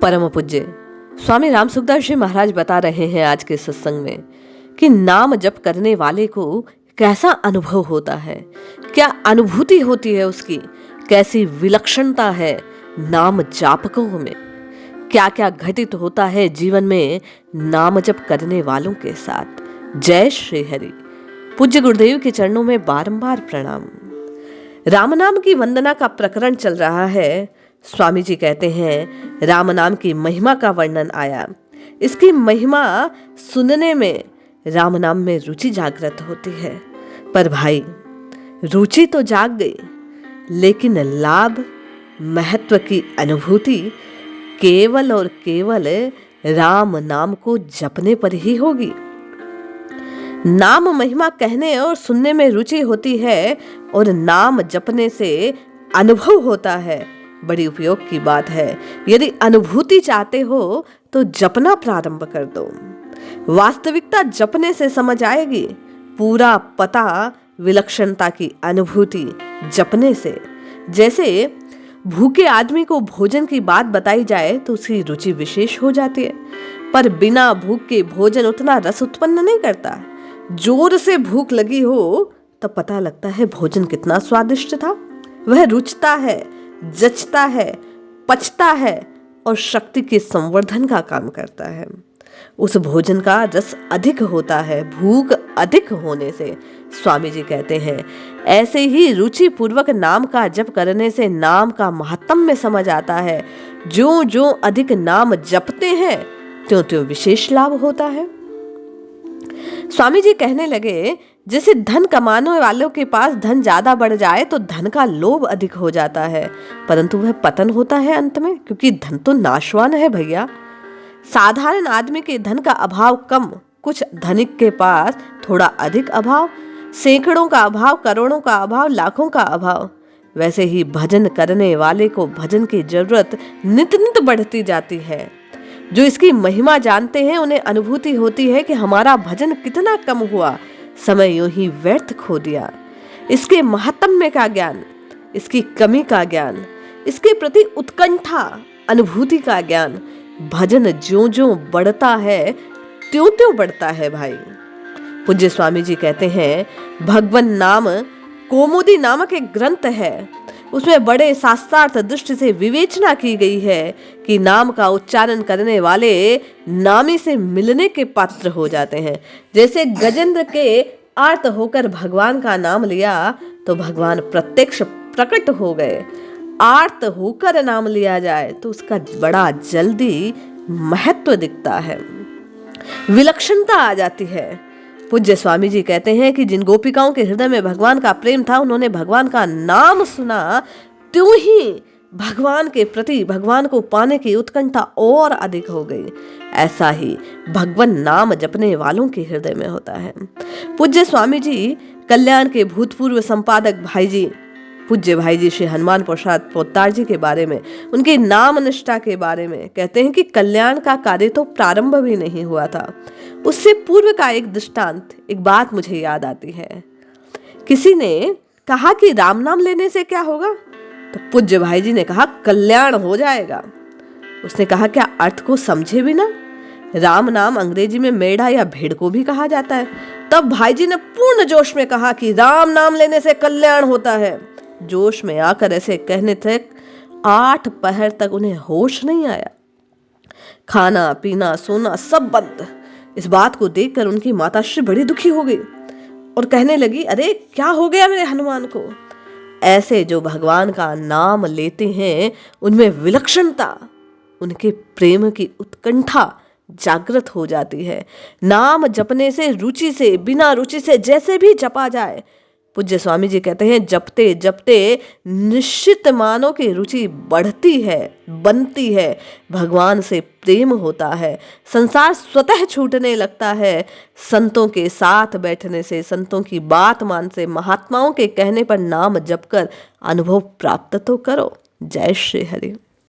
परम पूज्य स्वामी राम सुखदास जी महाराज बता रहे हैं आज के सत्संग में कि नाम जप करने वाले को कैसा अनुभव होता है, क्या अनुभूति होती है उसकी, कैसी विलक्षणता है नाम जापकों में, क्या क्या घटित होता है जीवन में नाम जप करने वालों के साथ। जय श्री हरि। पूज्य गुरुदेव के चरणों में बारंबार प्रणाम। राम नाम की वंदना का प्रकरण चल रहा है। स्वामी जी कहते हैं राम नाम की महिमा का वर्णन आया। इसकी महिमा सुनने में राम नाम में रुचि जागृत होती है। पर भाई, रुचि तो जाग गई, लेकिन लाभ महत्व की अनुभूति केवल और केवल राम नाम को जपने पर ही होगी। नाम महिमा कहने और सुनने में रुचि होती है और नाम जपने से अनुभव होता है। बड़ी उपयोग की बात है। यदि अनुभूति चाहते हो तो जपना प्रारंभ कर दो। वास्तविकता जपने से समझ आएगी। पूरा पता विलक्षणता की अनुभूति जपने से। जैसे भूखे आदमी को भोजन की बात बताई जाए तो उसकी रुचि विशेष हो जाती है, पर बिना भूख के भोजन उतना रस उत्पन्न नहीं करता। जोर से भूख लगी हो तब पता लगता है भोजन कितना स्वादिष्ट था। वह रुचता है, जचता है, पचता है और शक्ति के संवर्धन का काम करता है। उस भोजन का रस अधिक होता है भूख अधिक होने से। स्वामी जी कहते हैं ऐसे ही रुचि पूर्वक नाम का जप करने से नाम का महात्म्य में समझ आता है। जो जो अधिक नाम जपते हैं त्यों त्यों विशेष लाभ होता है। स्वामी जी कहने लगे जैसे धन कमाने वालों के पास धन ज्यादा बढ़ जाए तो धन का लोभ अधिक हो जाता है, परंतु वह पतन होता है अंत में, क्योंकि धन तो नाशवान है भैया। साधारण आदमी के धन का अभाव कम, कुछ धनिक के पास थोड़ा अधिक अभाव, सैकड़ों का अभाव, करोड़ों का अभाव, लाखों का अभाव। वैसे ही भजन करने वाले को भजन की जरूरत नित नित बढ़ती जाती है। जो इसकी महिमा जानते हैं उन्हें अनुभूति होती है कि हमारा भजन कितना कम हुआ, समय यूं ही व्यर्थ खो दिया। इसके महात्म्य का ज्ञान, इसकी कमी का ज्ञान, इसके प्रति उत्कंठा अनुभूति का ज्ञान, भजन ज्यों ज्यों बढ़ता है त्यों त्यों बढ़ता है भाई। पूज्य स्वामी जी कहते हैं भगवन नाम कौमुदी नामक एक ग्रंथ है। उसमें बड़े शास्त्रार्थ दृष्टि से विवेचना की गई है कि नाम का उच्चारण करने वाले नामी से मिलने के पात्र हो जाते हैं। जैसे गजेंद्र के आर्त होकर भगवान का नाम लिया तो भगवान प्रत्यक्ष प्रकट हो गए। आर्त होकर नाम लिया जाए तो उसका बड़ा जल्दी महत्व दिखता है, विलक्षणता आ जाती है। पूज्य स्वामी जी कहते हैं कि जिन गोपिकाओं के हृदय में भगवान का प्रेम था, उन्होंने भगवान का नाम सुना त्यों ही भगवान के प्रति, भगवान को पाने की उत्कंठा और अधिक हो गई। ऐसा ही भगवान नाम जपने वालों के हृदय में होता है। पूज्य स्वामी जी कल्याण के भूतपूर्व संपादक भाई जी, पूज्य भाई जी श्री हनुमान प्रसाद पोद्दार जी के बारे में, उनकी नाम निष्ठा के बारे में कहते हैं कि कल्याण का कार्य तो प्रारंभ भी नहीं हुआ था, उससे पूर्व का एक दृष्टांत, एक बात मुझे याद आती है। किसी ने कहा कि राम नाम लेने से क्या होगा, तो पूज्य भाई जी ने कहा कल्याण हो जाएगा। उसने कहा क्या अर्थ को समझे भी ना। राम नाम अंग्रेजी में मेढ़ा या भेड़ को भी कहा जाता है। तब भाई जी ने पूर्ण जोश में कहा कि राम नाम लेने से कल्याण होता है। जोश में आकर ऐसे कहने तक 8 पहर तक उन्हें होश नहीं आया। खाना पीना सोना सब बंद। इस बात को देखकर उनकी माताश्री बड़ी दुखी हो गई और कहने लगी अरे क्या हो गया मेरे हनुमान को। ऐसे जो भगवान का नाम लेते हैं उनमें विलक्षणता, उनके प्रेम की उत्कंठा जागृत हो जाती है। नाम जपने से, रुचि से, बिना रुचि से जैसे भी जपा जाए, पूज्य स्वामी जी कहते हैं जपते जपते निश्चित मानो की रुचि बढ़ती है, बनती है, भगवान से प्रेम होता है, संसार स्वतः छूटने लगता है। संतों के साथ बैठने से, संतों की बात मान से, महात्माओं के कहने पर नाम जपकर अनुभव प्राप्त तो करो। जय श्री हरि।